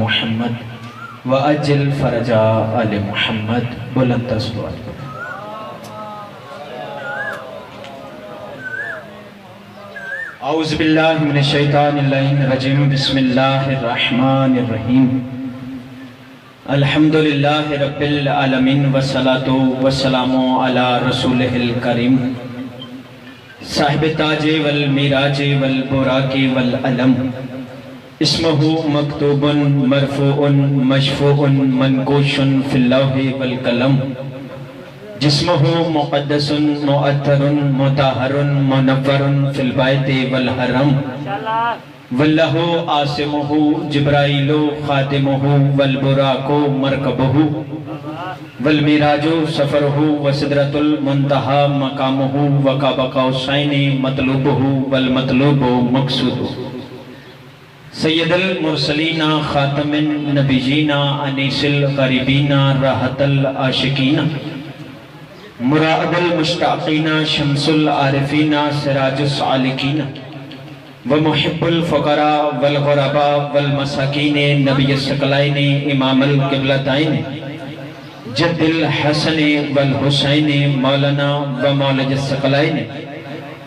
محمد وَأَجِّلْ فَرَجَا آلِ محمد بلند تسلوات اعوذ باللہ من الشیطان الرجیم بسم اللہ الرحمن الرحیم الحمدللہ رب العالمین والصلاة والسلام علی رسولہ الکریم صاحب تاج والمیراج والبراق والعلم اسمہ مکتوب مرفوع مشفوع منقوش فی اللوح والقلم جسمہ مقدس معطر مطہر منور فی البیت والحرم واللہ عاصمہ جبرائیل خادمہ والبراق مرکبہ والمیراج سفرہ وسدرۃ المنتہی مقامہ وقاب قوسین مطلوبہ والمطلوب مقصودہ سید المرسلین خاتم النبیین انیس الغریبین راحت العاشقین مراعد المشتاقین شمس العارفین سراج السالکین ومحب الفقراء والغرباء والمساکین نبی الثقلین امام القبلتین جد الحسن والحسین مولانا و مولد الثقلین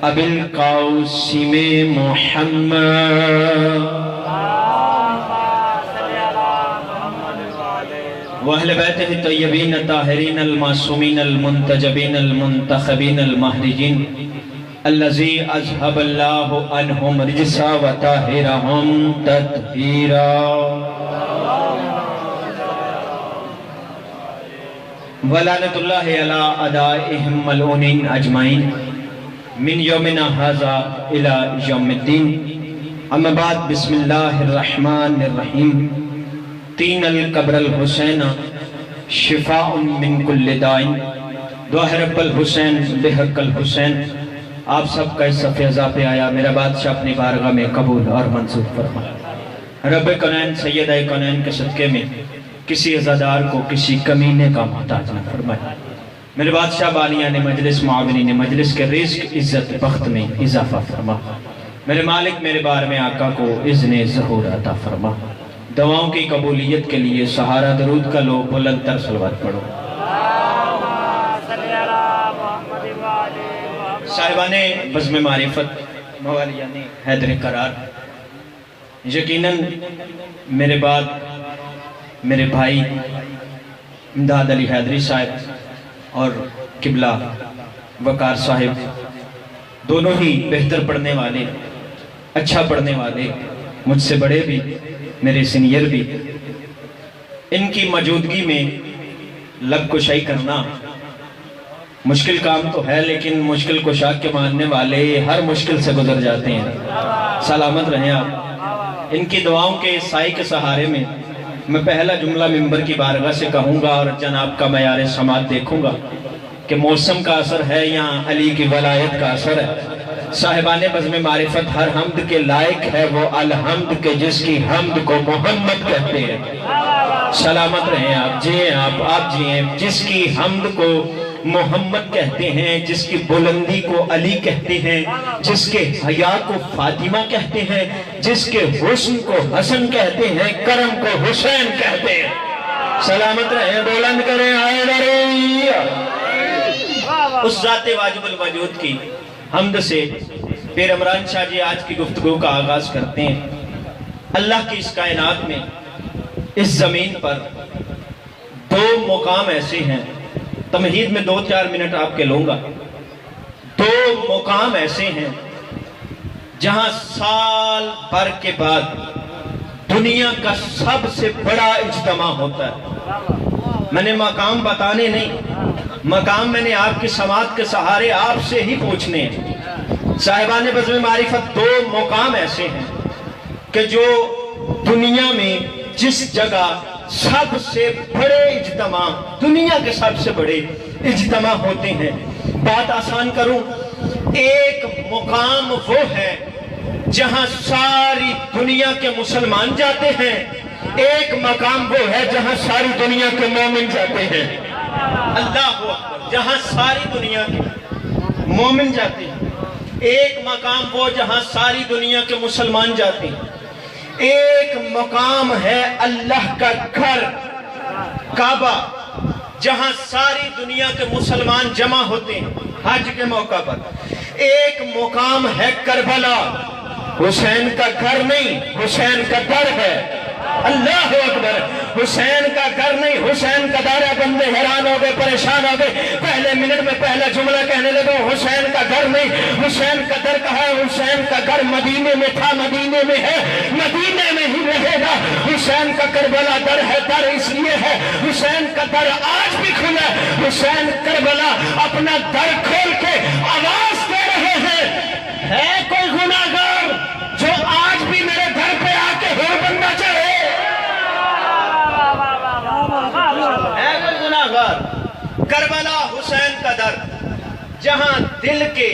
ابی القاسم محمد وَأَهْلِ بَيْتِهِ الطَّيِّبِينَ الطَّاهِرِينَ الْمَعْصُومِينَ الْمُنْتَجَبِينَ الْمُنْتَخَبِينَ الْمَهْدِيِّينَ الَّذِي أَذْهَبَ اللَّهُ عَنْهُمْ رِجْسَ وَطَهِّرَهُمْ تَطْهِيرًا وَلَعْنَةُ اللَّهِ عَلَىٰ أَعْدَائِهِمْ مَلْعُونِينَ أَجْمَعِينَ مِنْ يَوْمِنَا هَٰذَا إِلَىٰ يَوْمِ الدِّينِ أَمَّا بَعْدُ بسم اللَّهِ الرَّحْمَٰنِ الرَّحِيمِ تین القبر الحسین شفاء من کل دائن دعا ہے رب الحسین بحق الحسین آپ سب کا اس صفحہ ازا پہ آیا میرا بادشاہ اپنی بارگاہ میں قبول اور منظور فرما رب کونین سیدہ کونین کے صدقے میں کسی عزادار کو کسی کمینے کا محتاج نہ فرمائے میرے بادشاہ بالیان مجلس معاونین مجلس کے رزق عزت بخت میں اضافہ فرما میرے مالک میرے بار میں آقا کو اذن ظہور عطا فرما دعاؤں کی قبولیت کے لیے سہارا درود کا لو بلند تر صلوات پڑھو صاحبان بزم معرفت موالیان حیدر قرار یقیناً میرے بعد میرے بھائی امداد علی حیدری صاحب اور قبلہ وقار صاحب دونوں ہی بہتر پڑھنے والے اچھا پڑھنے والے مجھ سے بڑے بھی میرے سینئر بھی ان کی موجودگی میں لب کشائی کرنا مشکل کام تو ہے لیکن مشکل کشا کے ماننے والے ہر مشکل سے گزر جاتے ہیں سلامت رہیں آپ ان کی دعاؤں کے سائے کے سہارے میں میں پہلا جملہ ممبر کی بارگاہ سے کہوں گا اور جناب کا معیار سماعت دیکھوں گا کہ موسم کا اثر ہے یا علی کی ولایت کا اثر ہے صاحبان بزم معرفت ہر حمد کے لائق ہے وہ الحمد کے جس کی حمد کو محمد کہتے ہیں سلامت رہیں آپ جئیں آپ جئیں جس کی حمد کو محمد کہتے ہیں جس کی بلندی کو علی کہتے ہیں جس کے حیا کو فاطمہ کہتے ہیں جس کے حسن کو حسن کہتے ہیں کرم کو حسین کہتے ہیں سلامت رہیں بلند کریں حیدری اس ذات واجب الوجود کی حمد سے پیر عمران شاہ جی آج کی گفتگو کا آغاز کرتے ہیں اللہ کی اس کائنات میں اس زمین پر دو مقام ایسے ہیں تمہید میں 2-4 منٹ آپ کے لوں گا دو مقام ایسے ہیں جہاں سال بھر کے بعد دنیا کا سب سے بڑا اجتماع ہوتا ہے میں نے مقام بتانے نہیں مقام میں نے آپ کی سماعت کے سہارے آپ سے ہی پوچھنے ہیں صاحبان بزم معرفت دو مقام ایسے ہیں کہ جو دنیا میں جس جگہ سب سے بڑے اجتماع دنیا کے سب سے بڑے اجتماع ہوتے ہیں بات آسان کروں ایک مقام وہ ہے جہاں ساری دنیا کے مسلمان جاتے ہیں ایک مقام وہ ہے جہاں ساری دنیا کے مومن جاتے ہیں اللہ اکبر جہاں ساری دنیا کے مومن جاتے ہیں ایک مقام وہ جہاں ساری دنیا کے مسلمان جاتے ہیں ایک مقام ہے اللہ کا گھر کعبہ، جہاں ساری دنیا کے مسلمان جمع ہوتے ہیں حج کے موقع پر۔ ایک مقام ہے کربلا، حسین کا گھر نہیں، حسین کا در ہے۔ اللہ اکبر، حسین کا گھر نہیں، حسین کا در ہے۔ بندے حیران ہو گئے، پریشان ہو گئے، پہلے منٹ میں پہلا جملہ کہنے لگے حسین کا گھر نہیں، حسین کا در کہا ہے۔ حسین کا گھر مدینے میں تھا، مدینے میں ہے، مدینے میں ہی رہے گا۔ حسین کا کربلا در ہے، در اس لیے ہے، حسین کا در آج بھی کھلا ہے۔ حسین کربلا اپنا در کھول کے آواز دے رہے ہیں، ہے کوئی گناہگار جو آج بھی میرے گھر پہ آ کے ہور بننا چاہے؟ ہے کوئی گناہگار؟ کربلا حسین کا در، جہاں دل کے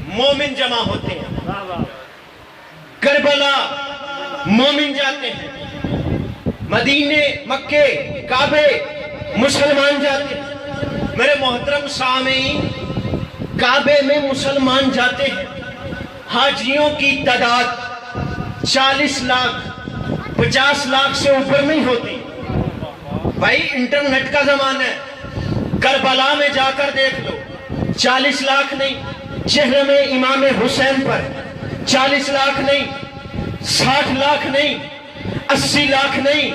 مومن جمع ہوتے ہیں۔ کربلا مومن جاتے ہیں، مدینے، مکے، کعبے مسلمان جاتے ہیں۔ میرے محترم سامعین، کعبے میں مسلمان جاتے ہیں، حاجیوں کی تعداد 40 لاکھ 50 لاکھ سے اوپر نہیں ہوتی۔ بھائی انٹرنیٹ کا زمانہ ہے، کربلا میں جا کر دیکھ لو، 40 لاکھ نہیں، چہرے میں امام حسین پر 40 لاکھ نہیں، 60 لاکھ نہیں، 80 لاکھ نہیں،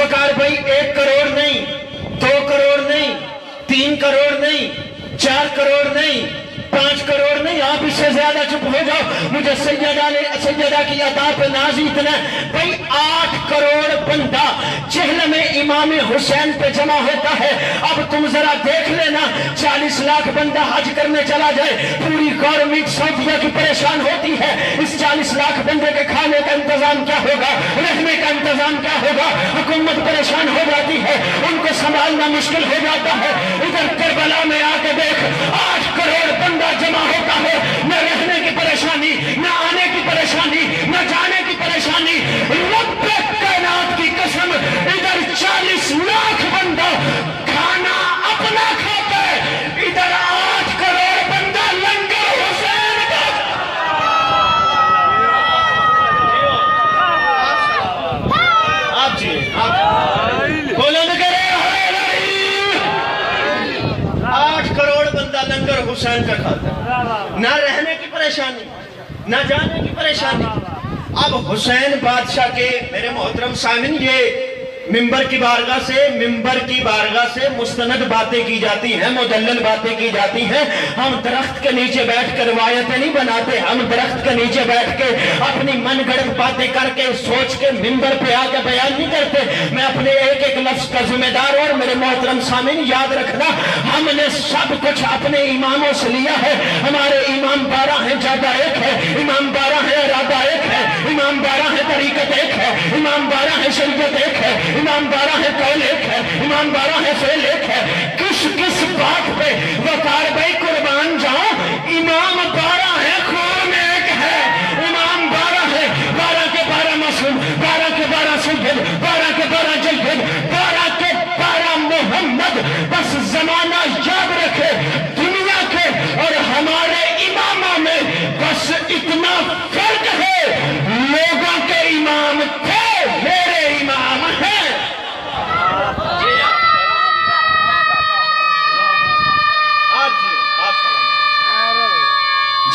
وقار بھائی 1 کروڑ نہیں، 2 کروڑ نہیں، 3 کروڑ نہیں، 4 کروڑ نہیں، 5 کروڑ نہیں، آپ اس سے زیادہ چپ ہو جاؤ، مجھے سیدہ کی عطا پہ ناز اتنا ہے۔ بھائی 8 کروڑ بندہ چہلم میں امام حسین پہ جمع ہوتا ہے۔ اب تم ذرا دیکھ لینا، 40 لاکھ بندہ حج کرنے چلا جائے، پوری گورنمنٹ سعودیہ کی پریشان ہوتی ہے، اس 40 لاکھ بندے کے کھانے کا انتظام کیا ہوگا، رہنے کا انتظام کیا ہوگا؟ حکومت پریشان ہو جاتی ہے، ان کو سنبھالنا مشکل ہو جاتا ہے۔ ادھر کربلا میں آ کے دیکھ، 8 کروڑ بندہ جمع ہوتا ہے، نہ رہنے کی پریشانی، نہ آنے کی پریشانی، نہ جانے کی پریشانی۔ رب کائنات کی قسم، ادھر 40 لاکھ بندہ کھانا اپنا کھاتا ہے، ادھر 8 کروڑ بندہ لنگر حسین کا۔ آپ جی بولند کرے 8 کروڑ بندہ لنگر حسین کا کھاتا ہے، نہ رہنے کی پریشانی، نہ جانے کی پریشانی۔ اب حسین بادشاہ کے میرے محترم سامعین، یہ منبر کی بارگاہ سے مستند باتیں کی جاتی ہیں، مدلل باتیں کی جاتی ہیں۔ ہم درخت کے نیچے بیٹھ کر روایتیں نہیں بناتے، ہم درخت کے نیچے بیٹھ کے اپنی من گڑت باتیں کر کے سوچ کے منبر پہ آ کے بیان نہیں کرتے۔ میں اپنے ایک ایک لفظ کا ذمہ دار ہوں، اور میرے محترم سامعین یاد رکھنا، ہم نے سب کچھ اپنے اماموں سے لیا ہے۔ ہمارے امام 12 ہیں، جادہ ایک ہے، امام 12 ہے، ارادہ ایک ہے، امام 12 ہے، طریقت ایک ہے، امام 12 ہے، شریعت ایک ہے، امام 12 ہے، قول ایک ہے، امام 12 ہے، فعل ایک ہے۔ کس بات پہ وقار بھائی قربان جاؤں؟ امام 12 ہے، قوم ایک ہے، امام 12 ہے، 12 کے 12 معصوم، 12 کے 12 سید، 12 کے 12 جید، 12 کے 12 محمد۔ بس زمانہ یاد رکھے، دنیا کے اور ہمارے اماموں میں بس اتنا فرق ہے، لوگوں کے امام تھے، میرے امام ہیں۔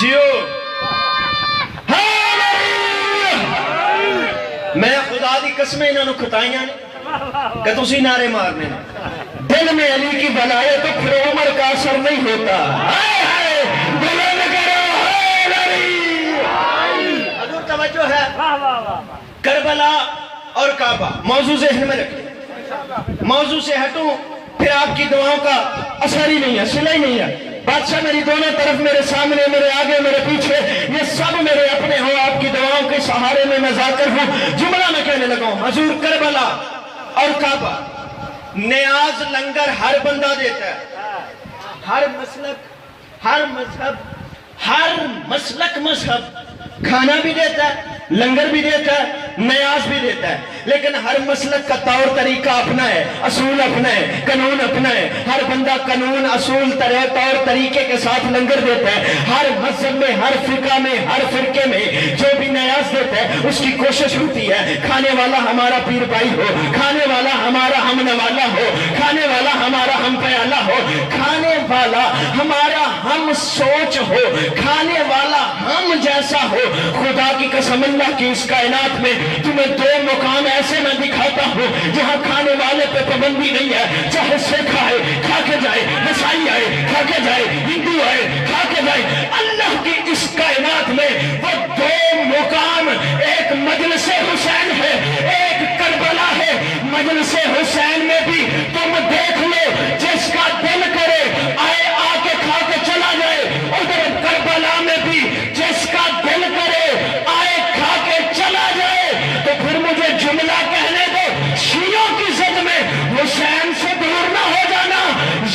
جیو میں خدا دی قسمیں انہوں نے کھتائیاں نہیں کہ تسی نعرے مارنے، دل میں علی کی بلائے تو پھر عمر کا اثر نہیں ہوتا۔ بلند کرو حضور، توجہ ہے۔ کربلا اور کعبہ موضوع ذہن میں رکھیں، موضوع سے ہٹوں پھر آپ کی دعاؤں کا اثر ہی نہیں ہے، صلہ ہی نہیں ہے۔ بادشاہ میری دونوں طرف، میرے سامنے، میرے آگے، میرے پیچھے، یہ سب میرے اپنے ہوں، آپ کی دعاؤں کے سہارے میں میں ذاکر ہوں۔ جملہ میں کہنے لگا ہوں، حضور کربلا اور کعبہ، نیاز لنگر ہر بندہ دیتا ہے، ہر مسلک، ہر مذہب، ہر مسلک مذہب کھانا بھی دیتا ہے، لنگر بھی دیتا ہے، نیاز بھی دیتا ہے، لیکن ہر مسلک کا طور طریقہ اپنا ہے، اصول اپنا ہے، قانون اپنا ہے۔ ہر بندہ قانون، اصول، طور طریقے کے ساتھ لنگر دیتا ہے۔ ہر مذہب میں، ہر فقہ میں، ہر فرقے میں جو بھی نیاز دیتا ہے اس کی کوشش ہوتی ہے کھانے والا ہمارا پیر بھائی ہو، کھانے والا ہمارا ہم نوالا ہو، کھانے والا ہمارا ہم پیالہ ہو، کھانے والا ہمارا ہم سوچ ہو، کھانے والا ہم جیسا ہو۔ خدا کی قسم اللہ کی اس کائنات میں تمہیں دو مقام ایسے میں دکھاتا ہوں جہاں کھانے والے پہ پابندی نہیں ہے، چاہے سکھ آئے کھا کے جائے، عیسائی آئے کھا کے جائے، ہندو آئے کھا کے جائے۔ اللہ کی اس کائنات میں وہ دو مقام، ایک مجلس حسین ہے، ایک کربلا ہے۔ مجلس حسین میں بھی تم دیکھ لو، جس کا دل کرے آئے آ کے کھا کے چلا جائے، ادھر کربلا میں بھی جس کا دل کرے آئے کھا کے چلا جائے۔ تو پھر مجھے جملہ کہنے دو، شیعوں کی ضد میں حسین سے دور نہ ہو جانا،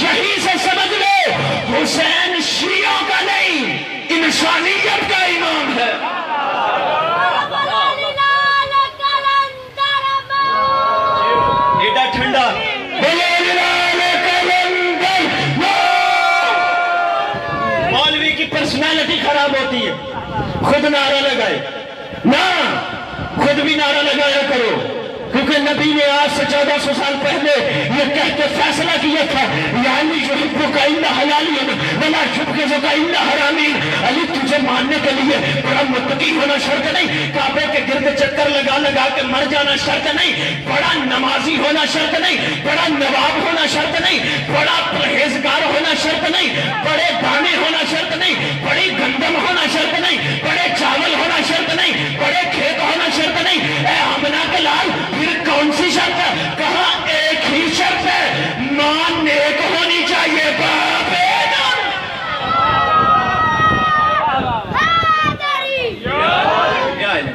یہی سے سمجھ لو حسین شیعوں کا نہیں، انسانیت کا امام ہے۔ ایڈا ٹھنڈا مولوی کی پرسنالٹی خراب ہوتی ہے، خود نعرہ لگائے نہ، خود بھی نعرہ لگایا کرو، کیونکہ نبی نے آج سے 1400 سال پہلے یہ کہہ کے فیصلہ کیا تھا، یعنی یحبک الا حلالین ولا یبغضک الا حرامین۔ علی تجھے ماننے کے لیے بڑا متقی ہونا شرط نہیں، کعبے کے گرد چکر لگا لگا کے مر جانا شرط نہیں، بڑا نمازی ہونا شرط نہیں، بڑا نواب ہونا شرط نہیں، بڑا پرہیزگار ہونا شرط نہیں، بڑے دانے ہونا شرط نہیں، بڑی گندم ہونا شرط نہیں، بڑے چاول ہونا شرط نہیں، بڑے کھیت ہونا شرط نہیں۔ اے آمنہ کے لال، پھر کون سی شرط ہے؟ کہاں ایک ہی شرط ہے، ماں نیک ہونی چاہیے، باپ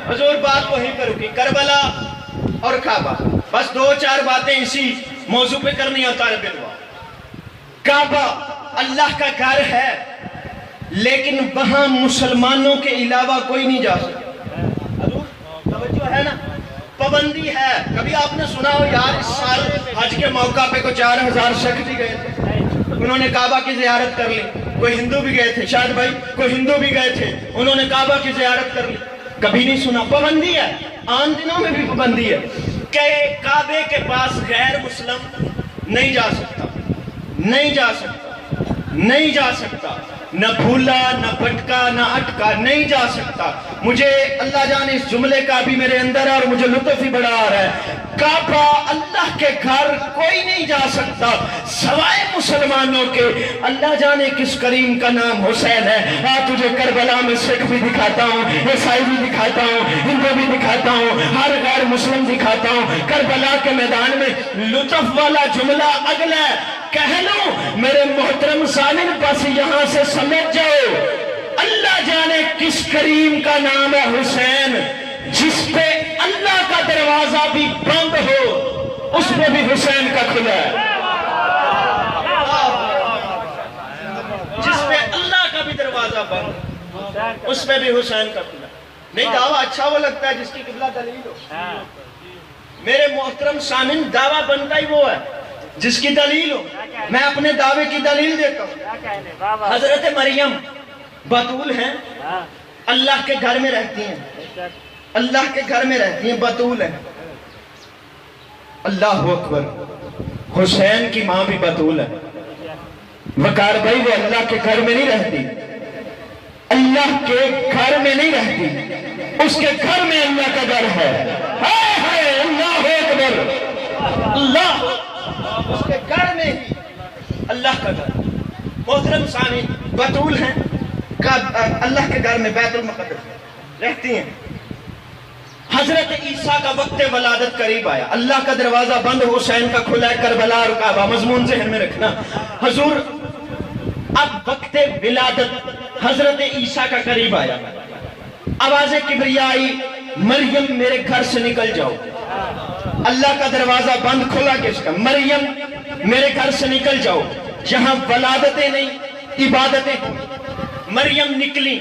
حضور بات وہی کرو کہ کربلا اور کعبہ، بس دو چار باتیں اسی موضوع پہ کرنی ہے طالب علم۔ کعبہ اللہ کا گھر ہے، لیکن وہاں مسلمانوں کے علاوہ کوئی نہیں جا سکتا۔ حضور توجہ ہے نا، پابندی ہے۔ کبھی آپ نے سنا ہو یار اس سال حج کے موقع پہ کوئی 4000 شخص بھی گئے تھے، انہوں نے کعبہ کی زیارت کر لی، کوئی ہندو بھی گئے تھے، شاید بھائی کوئی ہندو بھی گئے تھے، انہوں نے کعبہ کی زیارت کر لی، کبھی نہیں سنا۔ پابندی ہے، عام دنوں میں بھی پابندی ہے کہ کعبے کے پاس غیر مسلم نہیں جا سکتا، نہیں جا سکتا، نہیں جا سکتا، نہ بھولا نہ بھٹکا نہ اٹکا، نہیں جا سکتا۔ مجھے اللہ جانے اس جملے کا بھی میرے اندر ہے اور مجھے لطف ہی بڑا آ رہا ہے۔ کعبہ اللہ کے گھر کوئی نہیں جا سکتا سوائے مسلمانوں کے۔ اللہ جانے کس کریم کا نام حسین ہے۔ تجھے کربلا میں سکھ بھی دکھاتا ہوں، عیسائی بھی دکھاتا ہوں، ہندو بھی دکھاتا ہوں، ہر غیر مسلم دکھاتا ہوں۔ کربلا کے میدان میں لطف والا جملہ اگلا ہے، کہہ لوں میرے محترم سامن پاس یہاں سے سمجھ جاؤ، اللہ جانے کس کریم کا نام ہے حسین، جس پہ اللہ کا دروازہ بھی بند ہو اس پہ بھی حسین کا کھلا ہے، جس پہ اللہ کا بھی دروازہ بند اس پہ بھی حسین کا کھلا۔ نہیں دعویٰ اچھا وہ لگتا ہے جس کی قبلہ دلیل ہو۔ میرے محترم سامن دعویٰ بنتا ہی وہ ہے جس کی دلیل ہو۔ میں اپنے دعوے کی دلیل دیتا ہوں۔ حضرت مریم بطول ہیں، اللہ کے گھر میں رہتی ہیں، اللہ کے گھر میں رہتی ہیں، بطول ہیں۔ اللہ اکبر، حسین کی ماں بھی بطول ہے۔ وقار بھائی وہ اللہ کے گھر میں نہیں رہتی، اللہ کے گھر میں نہیں رہتی، اس کے گھر میں اللہ کا گھر ہے۔ ہائے ہائے اللہ اکبر، اللہ اس کے گھر میں ہی اللہ کا گھر۔ محترم سامعین، بطول ہیں، اللہ کے گھر میں بیت المقدس رہتی ہیں۔ حضرت عیسیٰ کا وقت ولادت قریب آیا، اللہ کا دروازہ بند، حسین کا کھلا ہے، کربلا اور کعبہ، مضمون ذہن میں رکھنا۔ حضور اب وقت ولادت حضرت عیسیٰ کا قریب آیا، آواز کبریا آئی، مریم میرے گھر سے نکل جاؤ۔ اللہ کا دروازہ بند، کھلا کس کا؟ مریم میرے گھر سے نکل جاؤ، جہاں ولادتیں نہیں عبادتیں ہیں۔ مریم نکلی،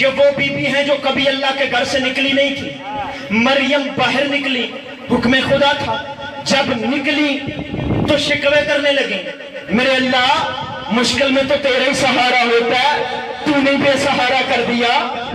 یہ وہ بی بی ہیں جو کبھی اللہ کے گھر سے نکلی نہیں تھی۔ مریم باہر نکلی، حکم خدا تھا، جب نکلی تو شکوے کرنے لگی، میرے اللہ مشکل میں تو تیرا ہی سہارا ہوتا ہے، تو نے بے سہارا کر دیا،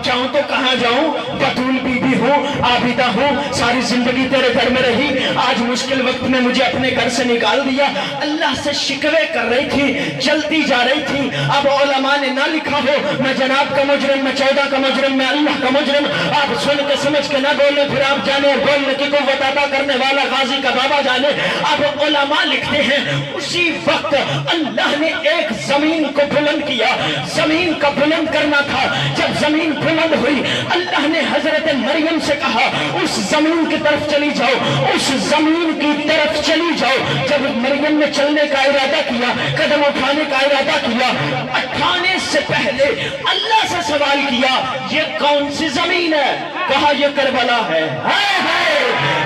چاہوں تو کہاں جاؤں، بطول بی بی ہوں، عابدہ ہوں، ساری زندگی تیرے گھر میں رہی، آج مشکل وقت میں مجھے اپنے گھر سے نکال دیا۔ اللہ سے شکوے کر رہی تھی، جلتی جا رہی تھی۔ اب علماء نے نہ لکھا ہو میں جناب کا مجرم، میں 14 کا مجرم، میں اللہ کا مجرم، آپ سن کے سمجھ کے نہ بولیں، پھر آپ جانے اور بولنے کی قوت عطا کرنے والا غازی کا بابا جانے۔ اب علماء لکھتے ہیں اسی وقت اللہ نے ایک زمین کو بلند کیا، زمین کا بلند کرنا تھا، جب زمین بلند ہوئی اللہ نے حضرت مریم سے کہا اس زمین کی طرف چلی جاؤ، اس زمین کی طرف چلی جاؤ۔ جب مریم نے چلنے کا ارادہ کیا، قدم اٹھانے کا ارادہ کیا، اٹھانے سے پہلے اللہ سے سوال کیا یہ کون سی زمین ہے؟ کہا یہ کربلا ہے،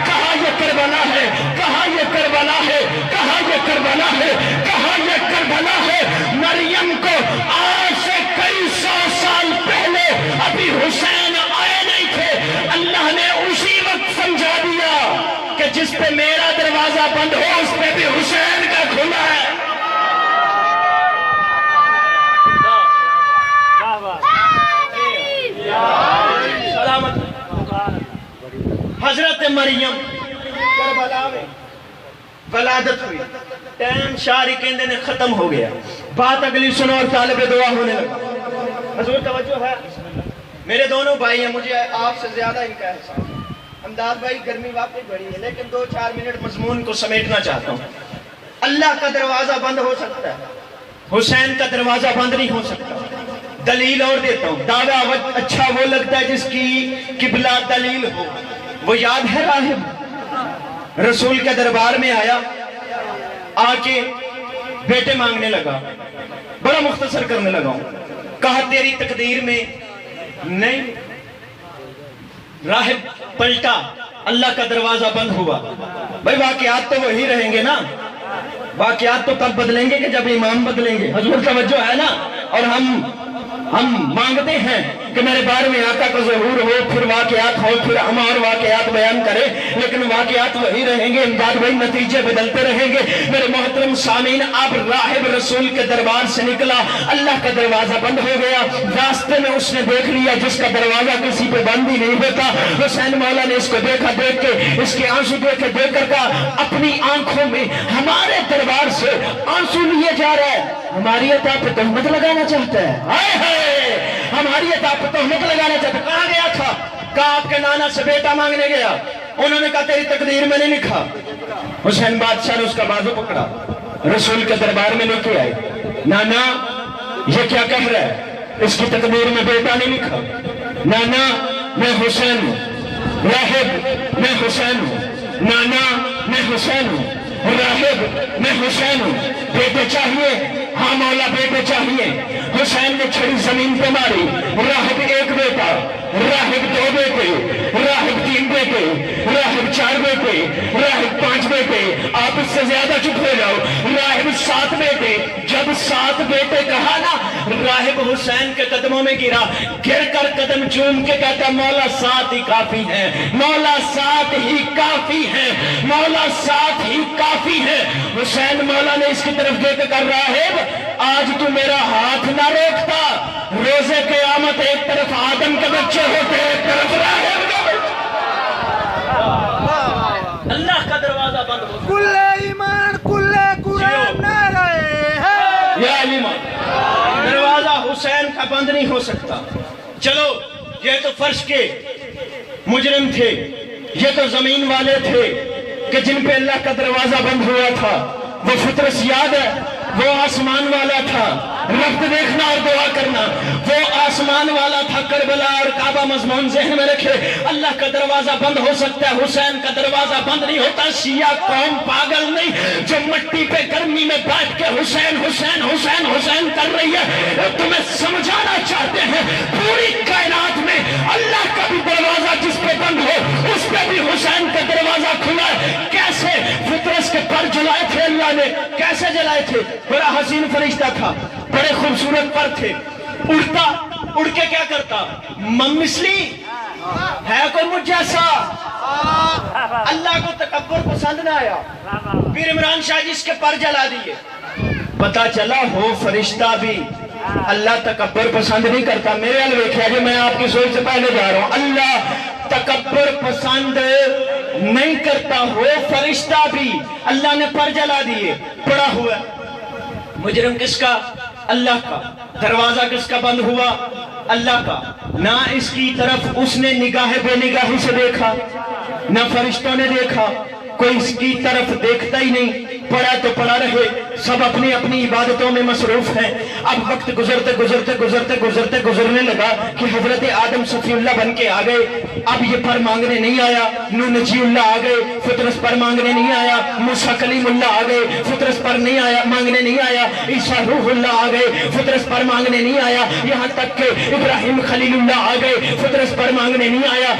کہا یہ کربلا ہے، کہا یہ کربلا ہے، کہا یہ کربلا ہے، کہا یہ کربلا ہے۔ مریم کو آج سے کئی 100 سال پہلے ابھی حسین آئے نہیں تھے، اللہ نے اسی وقت سمجھا دیا کہ جس پہ میرا دروازہ بند ہو اس پہ بھی حسین کا کھلا ہے۔ حضرت مریم کربلا میں ولادت ہوئی، ٹائم شاری کہندے نے ختم ہو گیا، بات اگلی سنو اور طالب دعا ہونے لگا۔ حضور توجہ ہے، میرے دونوں بھائی ہیں، مجھے آپ سے زیادہ ان کا احساس ہے۔ امداد بھائی گرمی واقعی بڑی ہے لیکن 2-4 منٹ مضمون کو سمیٹنا چاہتا ہوں۔ اللہ کا دروازہ بند ہو سکتا ہے، حسین کا دروازہ بند نہیں ہو سکتا۔ دلیل اور دیتا ہوں، دعویٰ اچھا وہ لگتا ہے جس کی قبلہ دلیل ہو۔ وہ یاد ہے راہب رسول کے دربار میں آیا، آ کے بیٹے مانگنے لگا، بڑا مختصر کرنے لگا ہوں، کہا تیری تقدیر میں نہیں۔ راہب پلٹا، اللہ کا دروازہ بند ہوا۔ بھائی واقعات تو وہی رہیں گے نا، واقعات تو تب بدلیں گے کہ جب امام بدلیں گے، حضور توجہ ہے نا۔ اور ہم مانگتے ہیں کہ میرے بارے میں آقا کا ظہور ہو، پھر واقعات ہو، پھر ہم اور واقعات بیان کریں، لیکن واقعات وہی رہیں گے، امداد بھائی نتیجے بدلتے رہیں گے۔ میرے محترم سامعین، اب راہب رسول کے دربار سے نکلا، اللہ کا دروازہ بند ہو گیا، راستے میں اس نے دیکھ لیا جس کا دروازہ کسی پہ بند ہی نہیں ہوتا۔ حسین مولا نے اس کو دیکھا، دیکھ کے اس کے آنسو دیکھ کر کہا اپنی آنکھوں میں ہمارے دربار سے آنسو لیے جا رہا ہے، ہماری عطا پہ تہمت لگانا چاہتا ہے، ہائے ہائے ہماری عطا پہ تہمت لگانا چاہتا ہے۔ کہاں گیا تھا؟ کہا آپ کے نانا سے بیٹا مانگنے گیا، انہوں نے کہا تیری تقدیر میں نہیں لکھا۔ حسین بادشاہ نے اس کا بازو پکڑا، رسول کے دربار میں لے کے آئے، نانا یہ کیا کہہ رہا ہے؟ اس کی تقدیر میں بیٹا نہیں لکھا۔ نانا میں حسین ہوں، راہب میں حسین ہوں، نانا میں حسین ہوں، راہب میں حسین ہوں، بیٹے چاہیے؟ ہاں مولا بیٹے چاہیے۔ حسین نے چھڑی زمین پہ ماری، راہب 1 بیٹا، راہب 2 بیٹے، راہب 3 بیٹے، راہب 4 بیٹے، راہب 5 بیٹے، آپ اس سے زیادہ چپ ہو جاؤ، راہب 7 بیٹے۔ جب 7 بیٹے کہا نا، راہب حسین کے قدموں میں گرا، گر کر قدم چوم کے کہتا مولا 7 ہی کافی ہیں، مولا 7 ہی کافی ہیں، مولا 7 ہی کافی ہیں۔ حسین مولا نے اس کی طرف دیکھ کر راہب آج تو میرا ہاتھ نہ روکتا، روزے قیامت ایک طرف آدم کے بچے ہوتے ایک طرف راہب کے بچے۔ اللہ کا دروازہ بند ہو، کل ایمان کل قرآن نہ رہے، یا ایمان دروازہ حسین کا بند نہیں ہو سکتا۔ چلو یہ تو فرش کے مجرم تھے، یہ تو زمین والے تھے کہ جن پہ اللہ کا دروازہ بند ہوا تھا۔ وہ فطرس یاد ہے، وہ آسمان والا تھا، رب دیکھنا اور دعا کرنا، وہ آسمان والا تھا۔ کربلا اور کعبہ مضمون ذہن میں رکھے، اللہ کا دروازہ بند ہو سکتا ہے، حسین کا دروازہ بند نہیں ہوتا۔ شیعہ قوم پاگل نہیں جو مٹی پہ گرمی میں بیٹھ کے حسین حسین حسین حسین کر رہی ہے، تمہیں سمجھانا چاہتے ہیں پوری کائنات میں اللہ کا بھی دروازہ جس پہ بند ہو اس پہ بھی حسین کا دروازہ کھلا ہے۔ کیسے؟ فطرس کے پر جلائے تھے اللہ نے، کیسے جلائے تھے؟ بڑا حسین فرشتہ تھا، بڑے خوبصورت پر تھے، اڑتا، اڑ کے کیا کرتا؟ مثلی ہے کوئی مجھ جیسا؟ اللہ کو تکبر پسند نہ آیا، پیر عمران شاہ جی اس کے پر جلا دیے، پتا چلا ہو فرشتہ بھی اللہ تکبر پسند نہیں کرتا۔ میرے علوے کیا جو میں آپ کی سوچ سے پہلے جا رہا ہوں، اللہ تکبر پسند نہیں کرتا ہو فرشتہ بھی اللہ نے پر جلا دیے۔ پڑا ہوا مجرم کس کا؟ اللہ کا۔ دروازہ کس کا بند ہوا؟ اللہ کا۔ نہ اس کی طرف اس نے نگاہ بے نگاہی سے دیکھا، نہ فرشتوں نے دیکھا، کوئی اس کی طرف دیکھتا ہی نہیں۔ پڑا تو پڑا رہے، سب اپنی اپنی عبادتوں میں مصروف ہیں۔ اب وقت گزرتے گزرتے گزرتے گزرتے گزرنے لگا کہ حضرت آدم صفی اللہ بن کے آ گئے۔ اب یہ پر مانگنے نہیں آیا، نوح نجی اللہ آ گئے، فطرس پر مانگنے نہیں آیا، موسیٰ کلیم اللہ آ گئے، فطرس پر نہیں آیا، مانگنے نہیں آیا، عیسیٰ روح اللہ آ گئے، فطرس پر مانگنے نہیں آیا، یہاں تک کہ ابراہیم خلیل اللہ آ گئے، فطرس پر مانگنے نہیں آیا،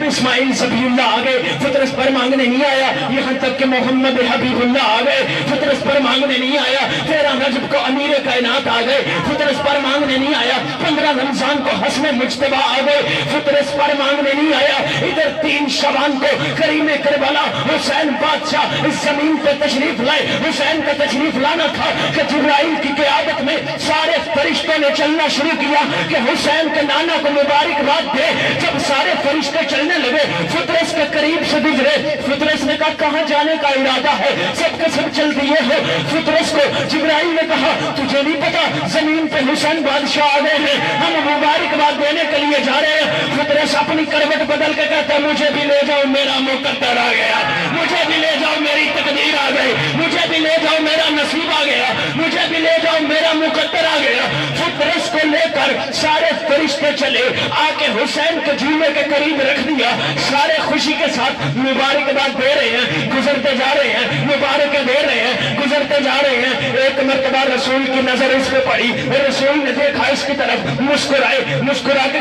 اسماعیل ذبیح اللہ آ گئے، فطرس پر مانگنے نہیں آیا، یہاں تک کہ محمد حبیب اللہ آ گئے، فطرس پر مانگنے نہیں آیا، 13 رجب کو امیر کائنات آ گئے، فطرس پر مانگنے نہیں آیا، 15 رمضان کو حسن مجتبیٰ آ گئے، فطرس پر مانگنے نہیں آیا، ادھر 3 شعبان کو کریم کربلا حسین بادشاہ اس زمین پہ تشریف لائے۔ حسین کا تشریف لانا تھا کہ جبرائیل کی قیادت میں سارے فرشتوں نے چلنا شروع کیا کہ حسین کے نانا کو مبارکباد دے۔ جب سارے فرشتے چلنے لگے، فطرس کے قریب سے گزرے، فطرس نے کہا کہاں جانے کا ارادہ ہے؟ سب کے سب چل دیے ہو۔ فطرس کو جبرائیل نے کہا تجھے نہیں پتا زمین پہ حسین بادشاہ آ گئے ہیں، ہم مبارکباد دینے کے لیے جا رہے ہیں۔ فطرس اپنی کروٹ بدل کے کہتا ہے مجھے بھی لے جاؤ، میرا مقدر آ گیا، مجھے بھی لے جاؤ، میری تقدیر آ گئی، مجھے بھی لے جاؤ، میرا نصیب آ گیا، مجھے بھی لے جاؤ، میرا مقدر آ گیا۔ فطرس کو لے کر سارے فرشتے چلے، آ کے حسین کے جھولے کے قریب رکھ دیا، سارے خوشی کے ساتھ مبارکباد دے رہے ہیں، گزرتے جا رہے ہیں، مبارکیں دے رہے ہیں، گزرتے جا رہے ہیں۔ ایک مرتبہ رسول کی نظر اس پہ پڑی، رسول نے دیکھا اس کی طرف، مسکرائے، مسکرا کے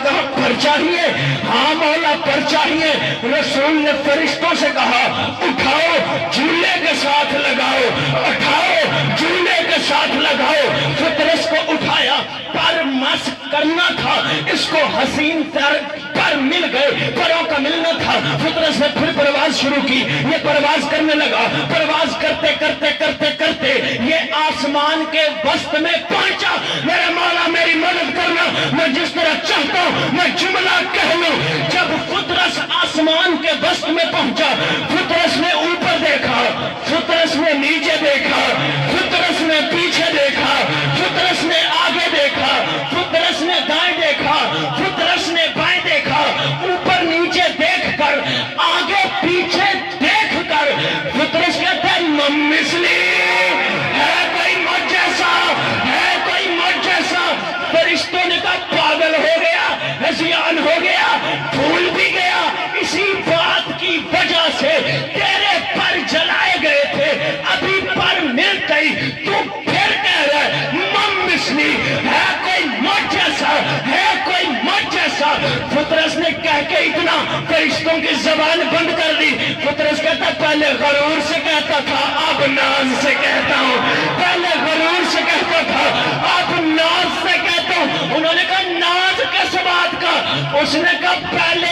کہا پر چاہیے؟ ہاں مولا پر چاہیے۔ رسول نے فرشتوں سے کہا اٹھاؤ جھولے کے ساتھ لگاؤ، اٹھاؤ جھولے کے ساتھ لگاؤ۔ فطرس کو اٹھایا، پر مس کرنا تھا، اس کو حسین پر مل گئے، پروں کا ملنا تھا۔ فطرس نے پھر پرواز شروع کی، یہ پرواز کرنے لگا، پرواز کرتے کرتے کرتے کرتے یہ آسمان کے وسط میں پہنچا۔ میرے مولا میری مدد کرنا، میں جس طرح چاہتا ہوں میں جملہ کہہ لوں۔ جب فطرس آسمان کے وسط میں پہنچا، فطرس نے اوپر دیکھا، فطرس نے نیچے دیکھا، فطرس نے پیچھے دیکھا، فطرس نے آگے دیکھا، فطرس نے دائیں دیکھا، فطرس نے بائیں دیکھا، اوپر نیچے دیکھ کر، آگے پیچھے دیکھ کر فطرس کہتا ہے مثلی ہے کوئی مجھ جیسا، ہے کوئی مجھ جیسا۔ فرشتوں نے کہا پاگل ہو گیا، ہذیان ہو گیا، بھول بھی گیا، اسی بات کی وجہ سے تیرے پر جلائے گئے تھے، ابھی پر مل گئی، تو پھر کہہ رہا ہے مثلی ہے کوئی مجھ جیسا، ہے کوئی مجھ جیسا۔ فطرس نے کہہ کے اتنا فرشتوں کی زبان بند کر دی۔ فطرس کہتا پہلے غرور سے کہتا تھا، اب ناز سے کہتا ہوں، پہلے غرور سے کہتا تھا، اب ناز سے کہتا ہوں۔ انہوں نے کہا ناز کس بات کا؟ اس نے کہا پہلے